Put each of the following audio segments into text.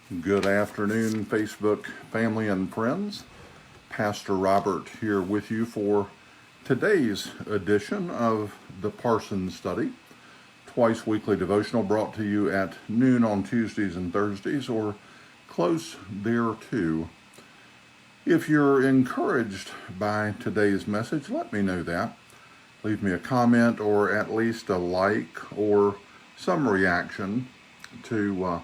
Good afternoon, Facebook family and friends. Pastor Robert here with you for today's edition of the Parsons Study, twice weekly devotional brought to you at noon on Tuesdays and Thursdays or close thereto. If you're encouraged by today's message, let me know that. Leave me a comment or at least a like or some reaction to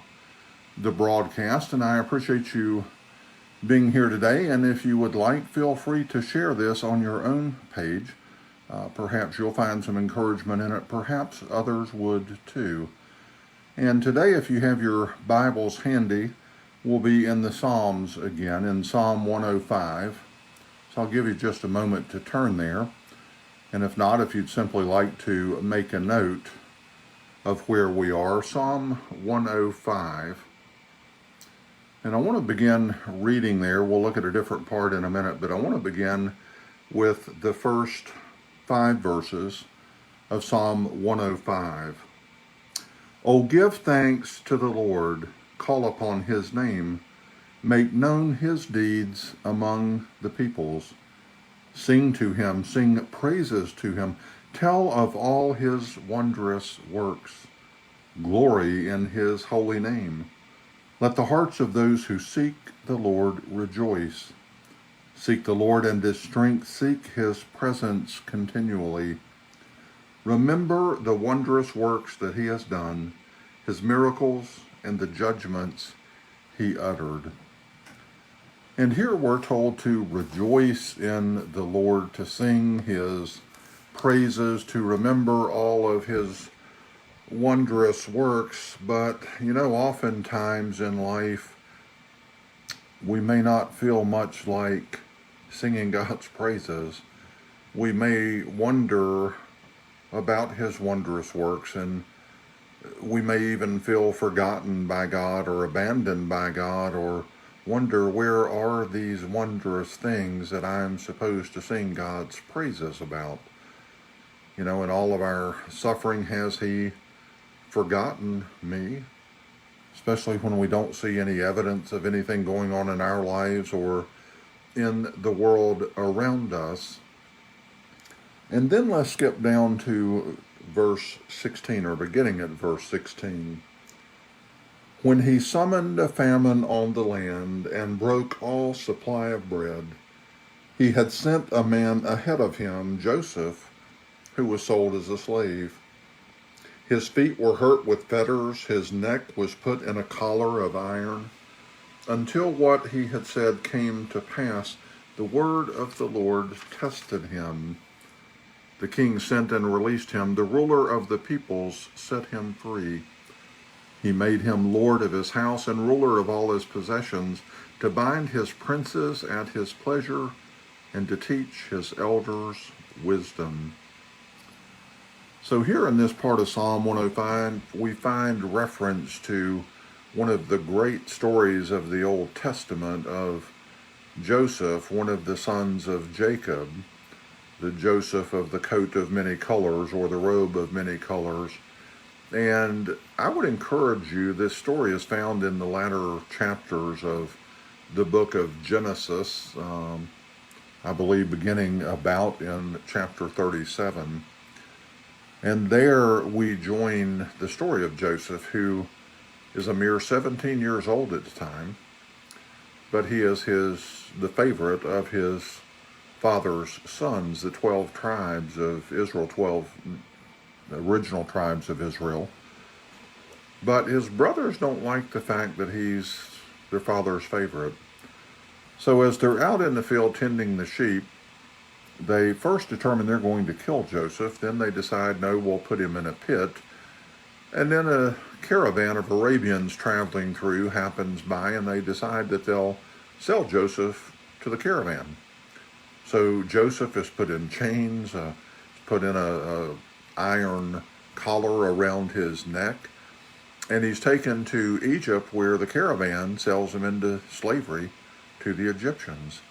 the broadcast, and I appreciate you being here today. And if you would like, feel free to share this on your own page. Perhaps you'll find some encouragement in it. Perhaps others would too. And today, if you have your Bibles handy, we'll be in the Psalms again, in Psalm 105. So I'll give you just a moment to turn there. And if not, if you'd simply like to make a note of where we are, Psalm 105. And I want to begin reading there. We'll look at a different part in a minute, but I want to begin with the first 5 verses of Psalm 105. Oh, give thanks to the Lord, call upon his name, make known his deeds among the peoples. Sing to him, sing praises to him, tell of all his wondrous works. Glory in his holy name. Let the hearts of those who seek the Lord rejoice. Seek the Lord and his strength, seek his presence continually. Remember the wondrous works that he has done, his miracles and the judgments he uttered. And here we're told to rejoice in the Lord, to sing his praises, to remember all of his wondrous works. But oftentimes in life we may not feel much like singing God's praises. We may wonder about his wondrous works, and we may even feel forgotten by God or abandoned by God, or wonder, where are these wondrous things that I'm supposed to sing God's praises about? In all of our suffering, has he forgotten me? Especially when we don't see any evidence of anything going on in our lives or in the world around us. And then let's skip down to verse 16, or beginning at verse 16. When he summoned a famine on the land and broke all supply of bread, he had sent a man ahead of him, Joseph, who was sold as a slave. His feet were hurt with fetters, his neck was put in a collar of iron, until what he had said came to pass. The word of the Lord tested him. The king sent and released him. The ruler of the peoples set him free. He made him lord of his house and ruler of all his possessions, to bind his princes at his pleasure and to teach his elders wisdom. So here in this part of Psalm 105, we find reference to one of the great stories of the Old Testament of Joseph, one of the sons of Jacob, the Joseph of the coat of many colors, or the robe of many colors. And I would encourage you, this story is found in the latter chapters of the book of Genesis, I believe beginning about in chapter 37. And there we join the story of Joseph, who is a mere 17 years old at the time, but he is the favorite of his father's sons, the 12 tribes of Israel, 12 original tribes of Israel. But his brothers don't like the fact that he's their father's favorite. So as they're out in the field tending the sheep, they first determine they're going to kill Joseph. Then they decide, no, we'll put him in a pit. And then a caravan of Arabians traveling through happens by, and they decide that they'll sell Joseph to the caravan. So Joseph is put in chains, put in a iron collar around his neck, and he's taken to Egypt, where the caravan sells him into slavery to the Egyptians.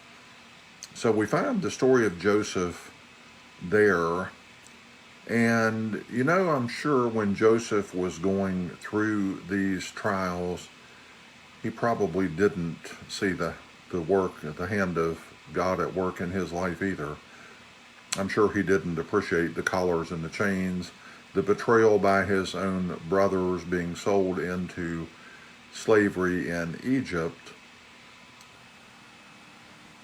So we find the story of Joseph there. And, I'm sure when Joseph was going through these trials, he probably didn't see the work, the hand of God at work in his life either. I'm sure he didn't appreciate the collars and the chains, the betrayal by his own brothers, being sold into slavery in Egypt.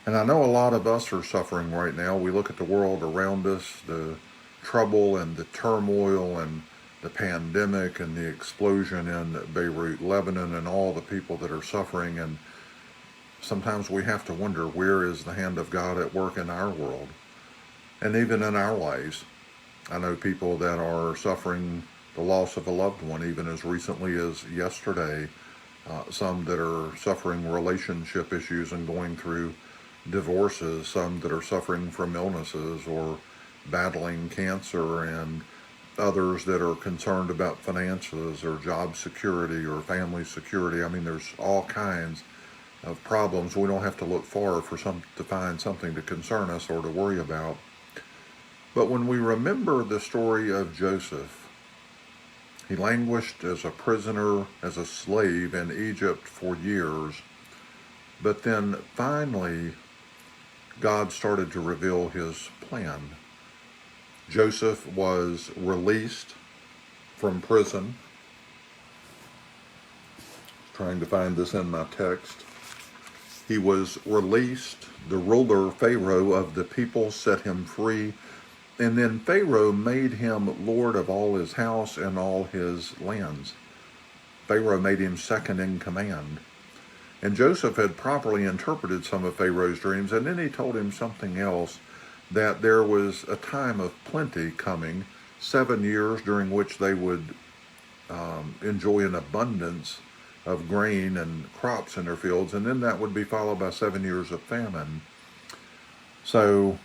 And I know a lot of us are suffering right now. We look at the world around us, the trouble and the turmoil and the pandemic and the explosion in Beirut, Lebanon, and all the people that are suffering. And sometimes we have to wonder, where is the hand of God at work in our world and even in our lives? I know people that are suffering the loss of a loved one even as recently as yesterday. Some that are suffering relationship issues and going through divorces, some that are suffering from illnesses or battling cancer, and others that are concerned about finances or job security or family security. I mean, there's all kinds of problems. We don't have to look far to find something to concern us or to worry about. But when we remember the story of Joseph, he languished as a prisoner, as a slave in Egypt for years, but then finally God started to reveal his plan. Joseph was released from prison. Trying to find this in my text. He was released. The ruler, Pharaoh, of the people set him free. And then Pharaoh made him lord of all his house and all his lands. Pharaoh made him second in command. And Joseph had properly interpreted some of Pharaoh's dreams, and then he told him something else, that there was a time of plenty coming, 7 years during which they would enjoy an abundance of grain and crops in their fields, and then that would be followed by 7 years of famine. So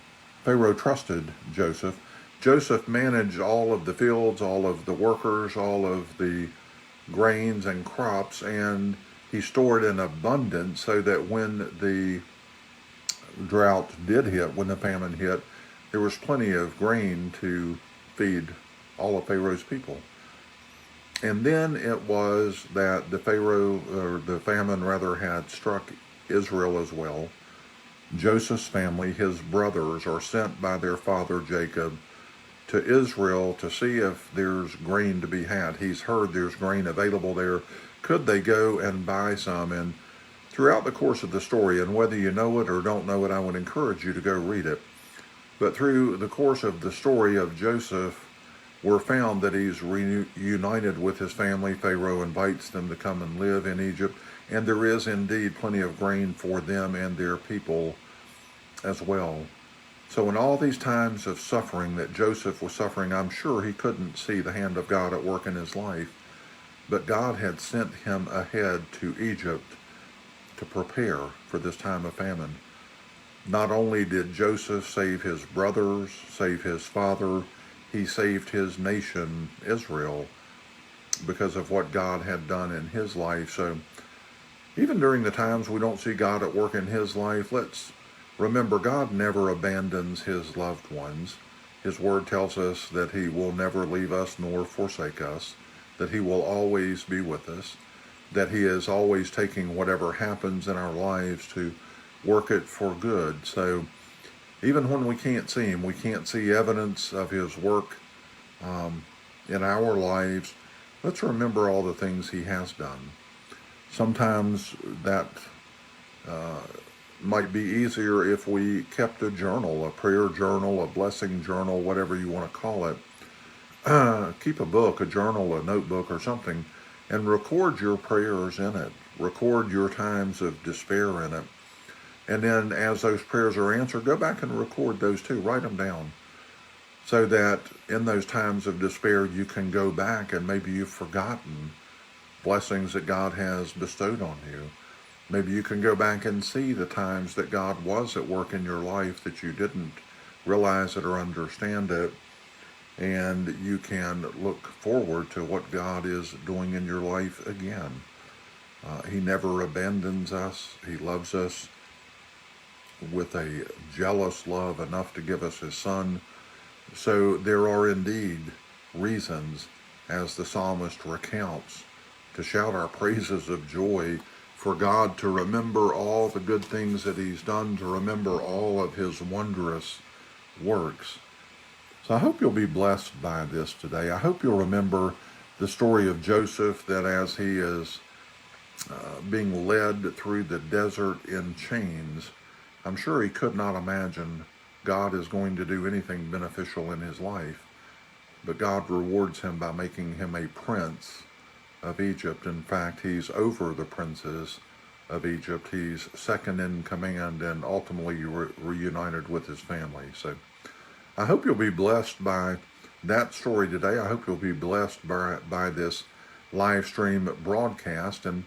Pharaoh trusted Joseph. Joseph managed all of the fields, all of the workers, all of the grains and crops, and he stored in abundance so that when the drought did hit, when the famine hit, there was plenty of grain to feed all of Pharaoh's people. And then it was that the famine had struck Israel as well. Joseph's family, his brothers, are sent by their father Jacob to Israel to see if there's grain to be had. He's heard there's grain available there. Could they go and buy some? And throughout the course of the story, and whether you know it or don't know it, I would encourage you to go read it. But through the course of the story of Joseph, we're found that he's reunited with his family. Pharaoh invites them to come and live in Egypt, and there is indeed plenty of grain for them and their people as well. So in all these times of suffering that Joseph was suffering, I'm sure he couldn't see the hand of God at work in his life, but God had sent him ahead to Egypt to prepare for this time of famine. Not only did Joseph save his brothers, save his father, he saved his nation, Israel, because of what God had done in his life. So even during the times we don't see God at work in his life, let's remember God never abandons his loved ones. His word tells us that he will never leave us nor forsake us, that he will always be with us, that he is always taking whatever happens in our lives to work it for good. So even when we can't see him, we can't see evidence of his work in our lives, let's remember all the things he has done. Sometimes that might be easier if we kept a journal, a prayer journal, a blessing journal, whatever you want to call it. Keep a book, a journal, a notebook or something, and record your prayers in it. Record your times of despair in it. And then as those prayers are answered, go back and record those too. Write them down so that in those times of despair you can go back and maybe you've forgotten blessings that God has bestowed on you. Maybe you can go back and see the times that God was at work in your life that you didn't realize it or understand it, and you can look forward to what God is doing in your life again. He never abandons us. He loves us with a jealous love enough to give us his son. So there are indeed reasons, as the psalmist recounts, to shout our praises of joy for God to remember all the good things that he's done, to remember all of his wondrous works. So I hope you'll be blessed by this today. I hope you'll remember the story of Joseph, that as he is being led through the desert in chains, I'm sure he could not imagine God is going to do anything beneficial in his life. But God rewards him by making him a prince of Egypt. In fact, he's over the princes of Egypt. He's second in command and ultimately reunited with his family. So I hope you'll be blessed by that story today. I hope you'll be blessed by this live stream broadcast. And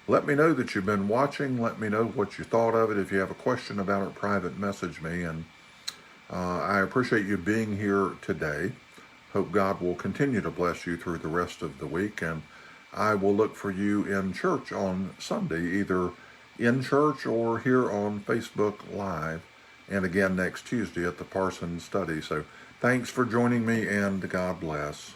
let me know that you've been watching. Let me know what you thought of it. If you have a question about it, private message me. And I appreciate you being here today. Hope God will continue to bless you through the rest of the week. And I will look for you in church on Sunday, either in church or here on Facebook Live, and again next Tuesday at the Parsons Study. So thanks for joining me, and God bless.